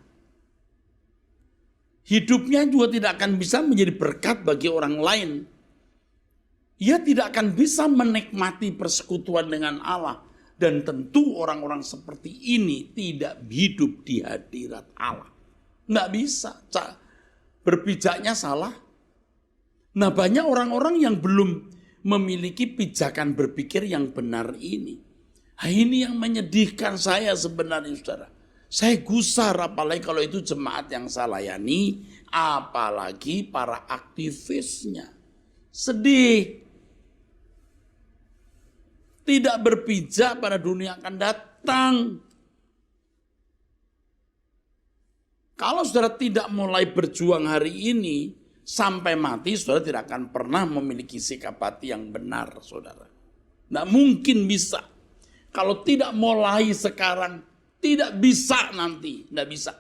Hidupnya juga tidak akan bisa menjadi berkat bagi orang lain. Ia tidak akan bisa menikmati persekutuan dengan Allah. Dan tentu orang-orang seperti ini tidak hidup di hadirat Allah. Nggak bisa. Berpijaknya salah. Nah, banyak orang-orang yang belum memiliki pijakan berpikir yang benar ini. Nah, ini yang menyedihkan saya sebenarnya, saudara. Saya gusar, apalagi kalau itu jemaat yang saya layani, apalagi para aktivisnya. Sedih. Tidak berpijak pada dunia akan datang. Kalau saudara tidak mulai berjuang hari ini, sampai mati saudara tidak akan pernah memiliki sikap hati yang benar, saudara. Tidak mungkin bisa. Kalau tidak mulai sekarang, tidak bisa nanti, tidak bisa.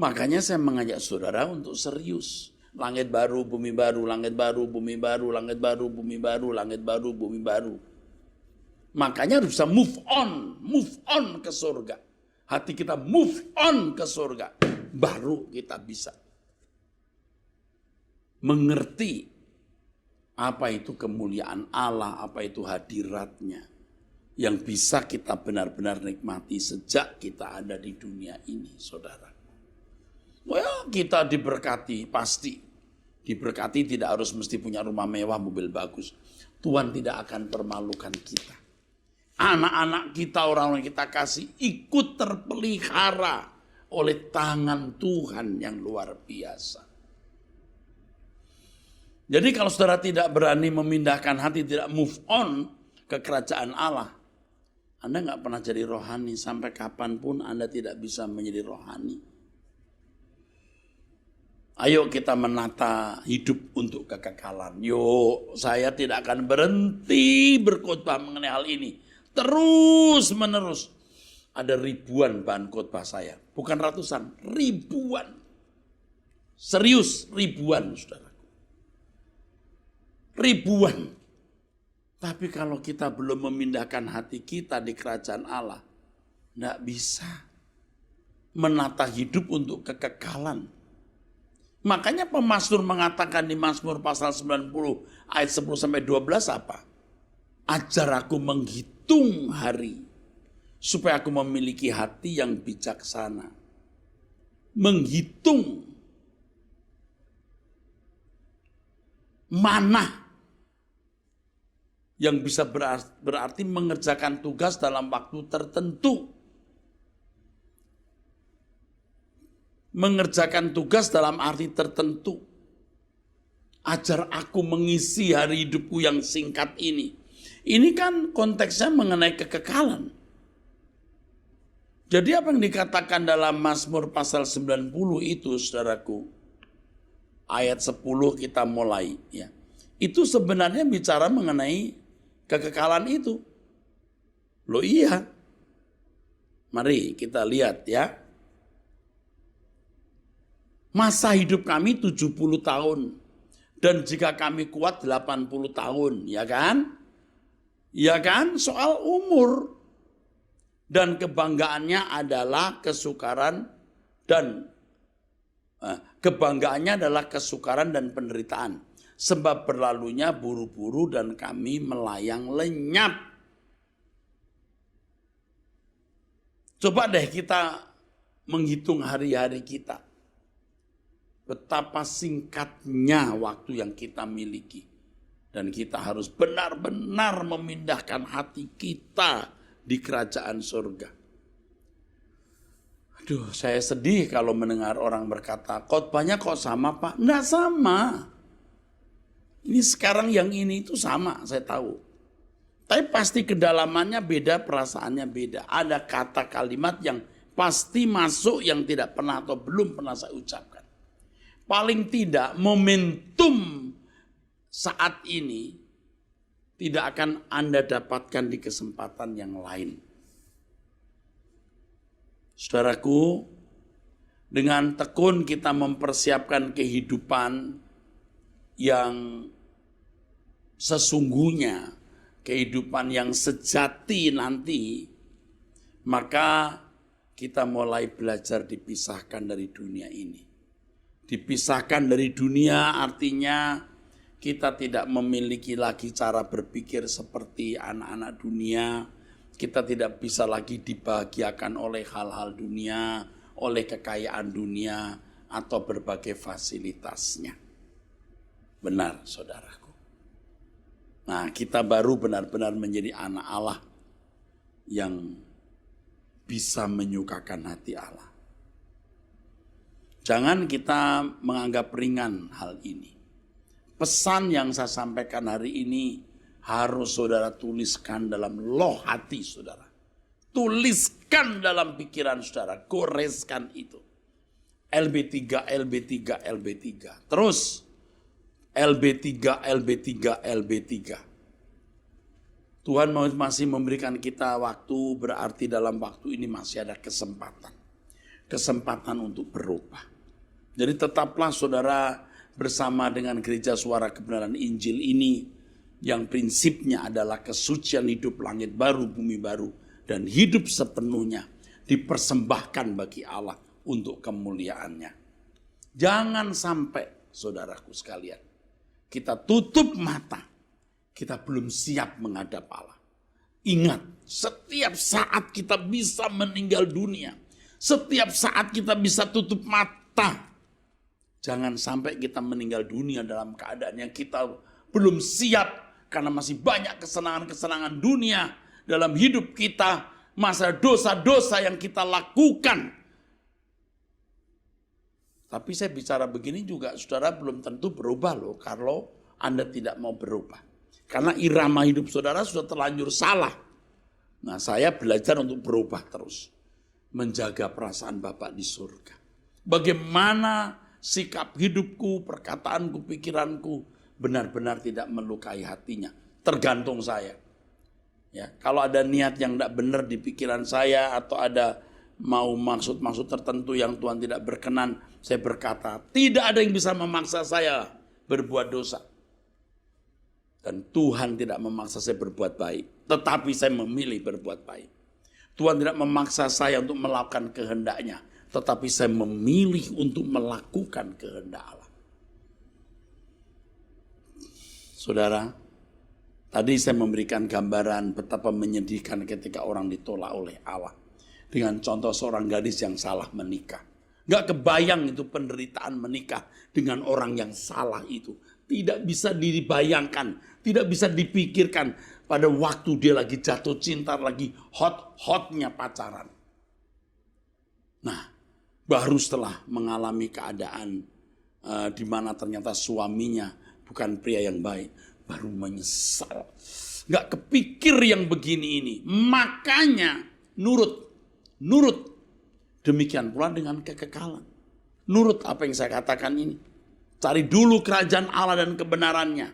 Makanya saya mengajak saudara untuk serius. Langit baru, bumi baru, langit baru, bumi baru, langit baru, bumi baru, langit baru, bumi baru. Makanya harus bisa move on ke surga. Hati kita move on ke surga. Baru kita bisa mengerti apa itu kemuliaan Allah, apa itu hadiratnya. Yang bisa kita benar-benar nikmati sejak kita ada di dunia ini, saudara. Well, kita diberkati, pasti. Diberkati tidak harus mesti punya rumah mewah, mobil bagus. Tuhan tidak akan permalukan kita. Anak-anak kita, orang-orang kita kasih, ikut terpelihara oleh tangan Tuhan yang luar biasa. Jadi kalau saudara tidak berani memindahkan hati, tidak move on ke kerajaan Allah, Anda nggak pernah jadi rohani. Sampai kapanpun Anda tidak bisa menjadi rohani. Ayo kita menata hidup untuk kekekalan. Yuk, saya tidak akan berhenti berkhotbah mengenai hal ini. Terus menerus. Ada ribuan bahan khotbah saya. Bukan ratusan, ribuan. Serius, ribuan, saudara. Ribuan. Tapi kalau kita belum memindahkan hati kita di kerajaan Allah, tidak bisa menata hidup untuk kekekalan. Makanya pemazmur mengatakan di Mazmur pasal 90 ayat 10-12 apa? Ajar aku menghitung hari supaya aku memiliki hati yang bijaksana. Menghitung mana yang bisa berarti mengerjakan tugas dalam waktu tertentu. Mengerjakan tugas dalam arti tertentu. Ajar aku mengisi hari hidupku yang singkat ini. Ini kan konteksnya mengenai kekekalan. Jadi apa yang dikatakan dalam Mazmur pasal 90 itu, saudaraku, ayat 10 kita mulai. Ya. Itu sebenarnya bicara mengenai kekekalan itu. Loh iya. Mari kita lihat ya. Masa hidup kami 70 tahun. Dan jika kami kuat 80 tahun. Ya kan? Ya kan? Soal umur. Dan kebanggaannya adalah kesukaran dan kebanggaannya adalah kesukaran dan penderitaan. Sebab berlalunya buru-buru dan kami melayang lenyap. Coba deh kita menghitung hari-hari kita. Betapa singkatnya waktu yang kita miliki. Dan kita harus benar-benar memindahkan hati kita di kerajaan surga. Aduh, saya sedih kalau mendengar orang berkata, khotbahnya kok sama Pak? Nggak sama. Ini sekarang yang ini itu sama, saya tahu. Tapi pasti kedalamannya beda, perasaannya beda. Ada kata kalimat yang pasti masuk yang tidak pernah atau belum pernah saya ucapkan. Paling tidak momentum saat ini tidak akan Anda dapatkan di kesempatan yang lain. Saudaraku, dengan tekun kita mempersiapkan kehidupan yang sesungguhnya, kehidupan yang sejati nanti, maka kita mulai belajar dipisahkan dari dunia ini. Dipisahkan dari dunia artinya kita tidak memiliki lagi cara berpikir seperti anak-anak dunia. Kita tidak bisa lagi dibahagiakan oleh hal-hal dunia, oleh kekayaan dunia, atau berbagai fasilitasnya. Benar, saudaraku. Nah, kita baru benar-benar menjadi anak Allah yang bisa menyukakan hati Allah. Jangan kita menganggap ringan hal ini. Pesan yang saya sampaikan hari ini harus saudara tuliskan dalam loh hati saudara. Tuliskan dalam pikiran saudara, goreskan itu. LB3, LB3, LB3. Terus LB3, LB3, LB3. Tuhan masih memberikan kita waktu, berarti dalam waktu ini masih ada kesempatan. Kesempatan untuk berubah. Jadi tetaplah saudara bersama dengan Gereja Suara Kebenaran Injil ini, yang prinsipnya adalah kesucian hidup langit baru, bumi baru, dan hidup sepenuhnya dipersembahkan bagi Allah untuk kemuliaannya. Jangan sampai saudaraku sekalian, kita tutup mata, kita belum siap menghadap Allah. Ingat, setiap saat kita bisa meninggal dunia. Setiap saat kita bisa tutup mata. Jangan sampai kita meninggal dunia dalam keadaan yang kita belum siap. Karena masih banyak kesenangan-kesenangan dunia dalam hidup kita. Masa dosa-dosa yang kita lakukan. Tapi saya bicara begini juga saudara belum tentu berubah loh. Kalau Anda tidak mau berubah. Karena irama hidup saudara sudah terlanjur salah. Nah, saya belajar untuk berubah terus. Menjaga perasaan Bapa di surga. Bagaimana sikap hidupku, perkataanku, pikiranku benar-benar tidak melukai hatinya. Tergantung saya. Ya, kalau ada niat yang tidak benar di pikiran saya atau ada mau maksud-maksud tertentu yang Tuhan tidak berkenan, saya berkata, tidak ada yang bisa memaksa saya berbuat dosa. Dan Tuhan tidak memaksa saya berbuat baik. Tetapi saya memilih berbuat baik. Tuhan tidak memaksa saya untuk melakukan kehendaknya. Tetapi saya memilih untuk melakukan kehendak Allah. Saudara, tadi saya memberikan gambaran betapa menyedihkan ketika orang ditolak oleh Allah. Dengan contoh seorang gadis yang salah menikah. Gak kebayang itu penderitaan menikah dengan orang yang salah itu. Tidak bisa dibayangkan, tidak bisa dipikirkan pada waktu dia lagi jatuh cinta, lagi hot-hotnya pacaran. Nah, baru setelah mengalami keadaan di mana ternyata suaminya bukan pria yang baik, baru menyesal. Gak kepikir yang begini ini, makanya nurut. Demikian pula dengan kekekalan. Nurut apa yang saya katakan ini. Cari dulu kerajaan Allah dan kebenarannya.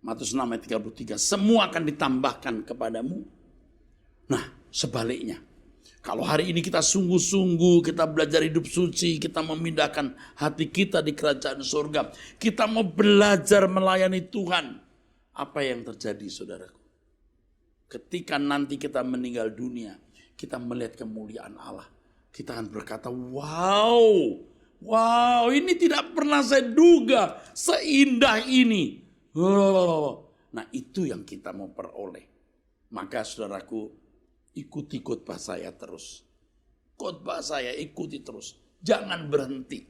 Matius 6 ayat 33. Semua akan ditambahkan kepadamu. Nah, sebaliknya. Kalau hari ini kita sungguh-sungguh, kita belajar hidup suci, kita memindahkan hati kita di kerajaan surga. Kita mau belajar melayani Tuhan. Apa yang terjadi, saudaraku? Ketika nanti kita meninggal dunia, kita melihat kemuliaan Allah. Kita akan berkata, wow, ini tidak pernah saya duga seindah ini. Nah, itu yang kita mau peroleh. Maka saudaraku, ikuti khotbah saya terus. Khotbah saya ikuti terus. Jangan berhenti.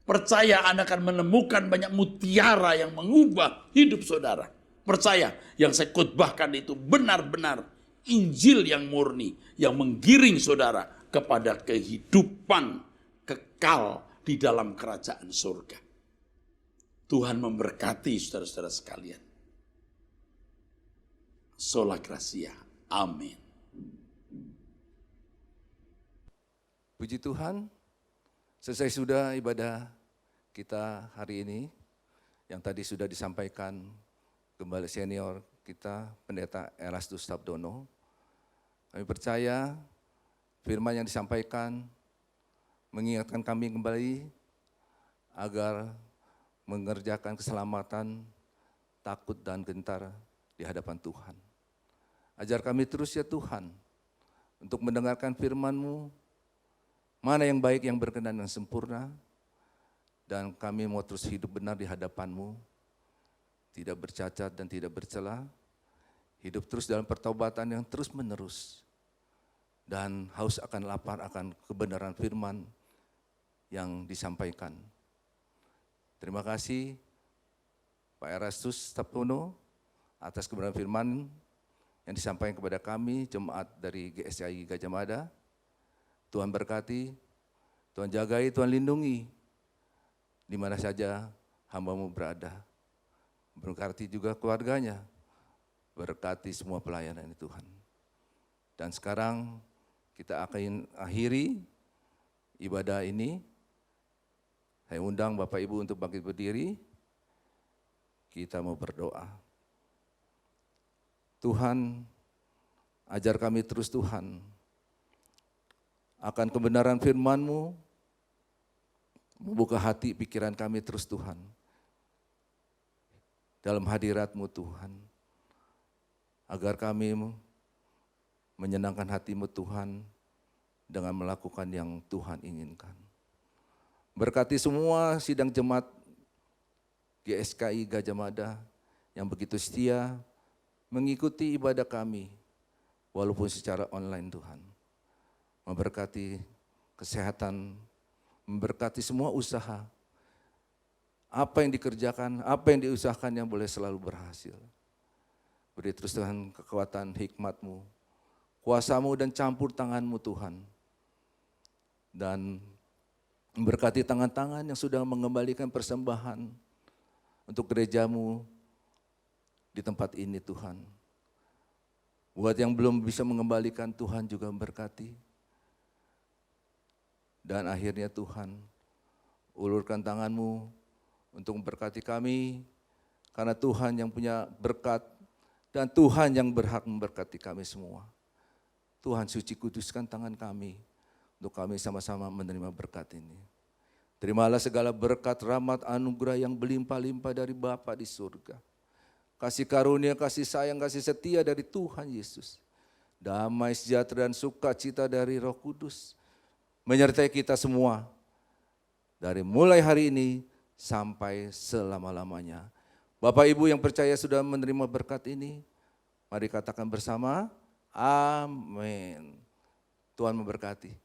Percaya Anda akan menemukan banyak mutiara yang mengubah hidup saudara. Percaya yang saya khotbahkan itu benar-benar Injil yang murni. Yang menggiring saudara kepada kehidupan kekal di dalam kerajaan surga. Tuhan memberkati saudara-saudara sekalian. Sola Gracia. Amin. Puji Tuhan, selesai sudah ibadah kita hari ini, yang tadi sudah disampaikan Gembala Senior kita, Pendeta Erastus Sabdono. Kami percaya firman yang disampaikan mengingatkan kami kembali agar mengerjakan keselamatan, takut dan gentar di hadapan Tuhan. Ajar kami terus ya Tuhan, untuk mendengarkan firman-Mu, mana yang baik, yang berkenan, dan sempurna, dan kami mau terus hidup benar di hadapan-Mu, tidak bercacat dan tidak bercela, hidup terus dalam pertobatan yang terus menerus, dan haus akan lapar akan kebenaran firman yang disampaikan. Terima kasih Pak Erastus Sabdono atas kebenaran firman yang disampaikan kepada kami, jemaat dari GSKI Gajah Mada. Tuhan berkati, Tuhan jagai, Tuhan lindungi, di mana saja hamba-Mu berada. Berkati juga keluarganya, berkati semua pelayanan Tuhan. Dan sekarang kita akan akhiri ibadah ini. Saya undang Bapak Ibu untuk bangkit berdiri. Kita mau berdoa. Tuhan, ajar kami terus Tuhan, akan kebenaran firman-Mu, membuka hati pikiran kami terus Tuhan, dalam hadirat-Mu Tuhan, agar kami menyenangkan hati-Mu Tuhan, dengan melakukan yang Tuhan inginkan. Berkati semua sidang jemaat GSKI Gajah Mada yang begitu setia mengikuti ibadah kami, walaupun secara online Tuhan. Memberkati kesehatan, memberkati semua usaha, apa yang dikerjakan, apa yang diusahakan yang boleh selalu berhasil. Beri terus Tuhan kekuatan hikmat-Mu, kuasa-Mu dan campur tangan-Mu Tuhan. Dan memberkati tangan-tangan yang sudah mengembalikan persembahan untuk gereja-Mu di tempat ini Tuhan. Buat yang belum bisa mengembalikan, Tuhan juga memberkati. Dan akhirnya Tuhan, ulurkan tangan-Mu untuk memberkati kami, karena Tuhan yang punya berkat dan Tuhan yang berhak memberkati kami semua. Tuhan suci kuduskan tangan kami, untuk kami sama-sama menerima berkat ini. Terimalah segala berkat, rahmat, anugerah yang berlimpah-limpah dari Bapa di surga. Kasih karunia, kasih sayang, kasih setia dari Tuhan Yesus. Damai, sejahtera, dan sukacita dari Roh Kudus menyertai kita semua dari mulai hari ini sampai selama-lamanya. Bapak Ibu yang percaya sudah menerima berkat ini, mari katakan bersama, amin. Tuhan memberkati.